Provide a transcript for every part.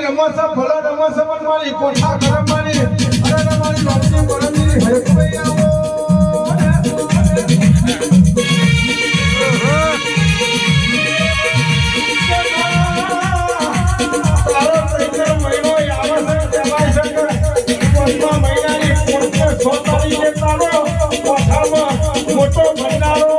રમોસા ભલા રમોસા પણ મારી કોઠા કરમવાની અરે મારી નોકરી પરમની હરખઈ આવો તારો ત્રણ મહિનો આવે છે દેવાય શંકર કોઠા મહિનાની કોઠે 6 તારીખે તારો કોઠામાં મોટો ભંડારો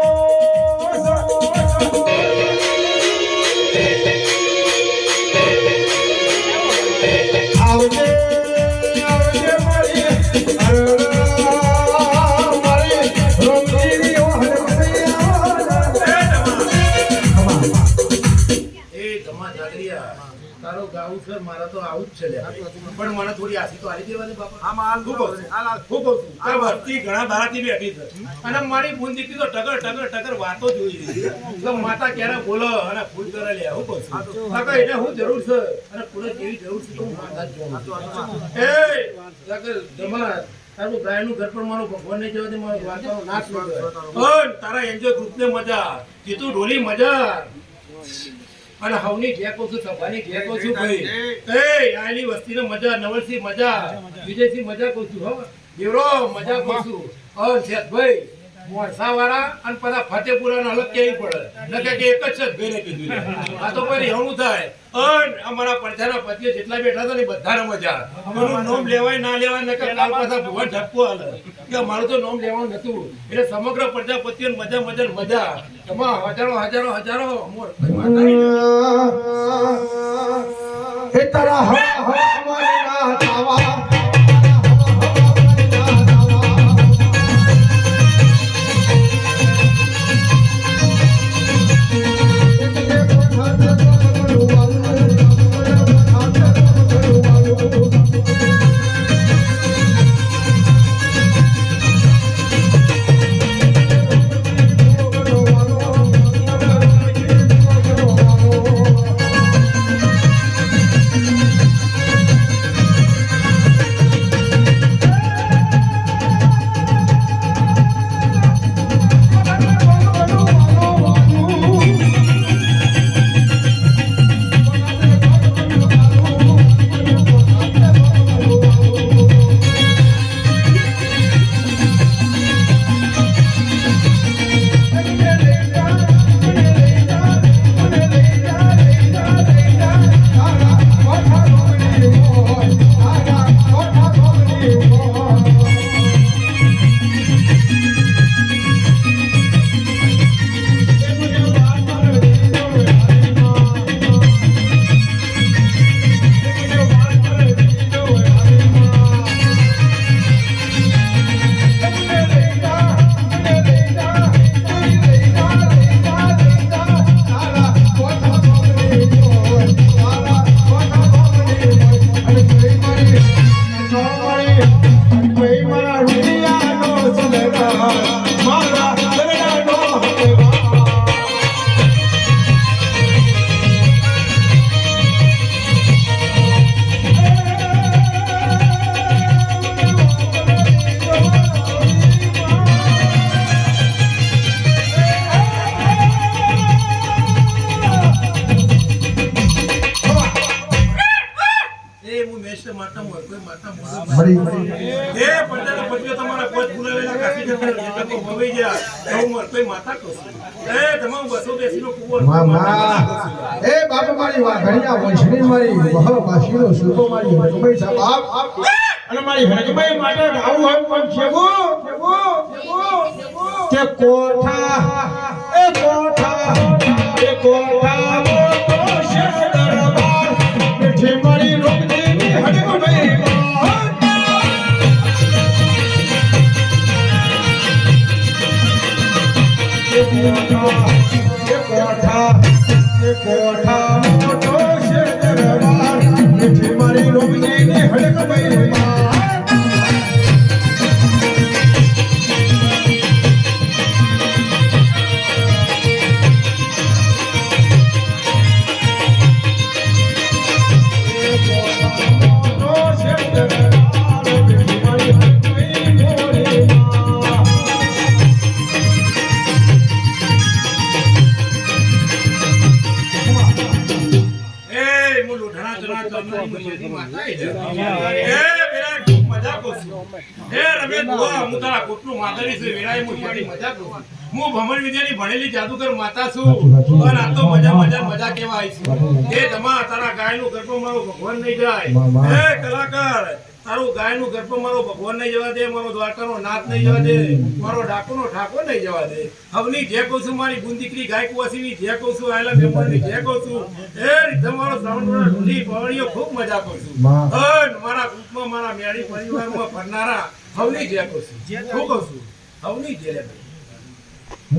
મારા તો આવું જ છે પણ મને થોડી આશી તો આલી દેવાની બાપા આમ હાલ ખૂબ છું આ વસ્તી ઘણા દારાથી બેઠી છે અને મારી બુન દીકરી તો ટગર ટગર ટગર વાતો જોઈ રહી તો માતા ક્યારે બોલો અને ફૂલ કરે લે હું કહું છું કાકા એને હું જરૂર છે અને ફૂલ કેવી જરૂર છે તો હું માતા જ જોઉં એ ટગર જમા તારું ગાયનું ઘર પણ મારું ભગવાન ને જવાથી મારો વાતાનો નાશ ન કરે તારા એન્જોય ગ્રુપ ને મજા જીતું ઢોલી મજા અને હવની ઠેકો છું સભાની ઠેકો છું ભાઈ એ આલી વસ્તીને મજા નવલસી મજા વિજયથી મજા કહું છું હો દેવરો મજા કહું છું શેઠ ભાઈ મોરસાવાળા અને પાછા ફતેપુરાનો અલગ કેવી પડે નકે કે એક જ છે ઘરે કીધું આ તો કોઈ રહેવું થાય અમારા પડછાના પતિઓ જેટલા બેઠા હતા ને બધાને મજા અમારું નામ લેવાય ના લેવાય નકે કાલ પાછા ભગવાન ઠપકો હાલે કે મારું તો નામ લેવાનું નતું એટલે સમગ્ર પ્રજાપતિઓ મજા મજા મજા એમાં હજારો હજારો હજારો મોર હે તારા હમારે ના તાવા અને મારી હરજભાઈ માટે આવું હોય પણ કે કોઠા એ કોઠા એ કોઠા મોટો છે દરબાર બેઠી મારી રોકડીની હરજભાઈ કોઠા મોટો છે દરબાર બેઠી મારી રોકડીની હરજભાઈ ગામની મહેમાની માતા એ વેરા ખૂબ મજા કરું છું રમે બુઆ હું તારા કોટનું માતારી છું વેરાએ હું મારી મજા કરું છું હું ભમર વિદ્યાની ભણેલી જાદુગર માતા છું અને આ તો મજા કેવા આવી છું એ તમા તારા ગાયનું ગર્ભ મારો ભગવાન નહીં જાય કલાકાર તારું ગાયનું ગર્ભ મારો ભગવાન નહીં જવા દે મારો દ્વારકાનો નાથ નહીં જવા દે મારો ડાકોનો ઠાકોર નહીં જવા દે હવની જે કહું છું મારી ગુણ દીકરી ગાય કુવાસીની જે કહું છું આયલા મેમણની જે કહું છું તમારો શ્રાવણ ઢોલી પવણીઓ ખૂબ મજા કરું છું મારા ગ્રુપમાં મારા મેળી પરિવારમાં ફરનારા હવની જે કહું છું શું કહું છું હવની જે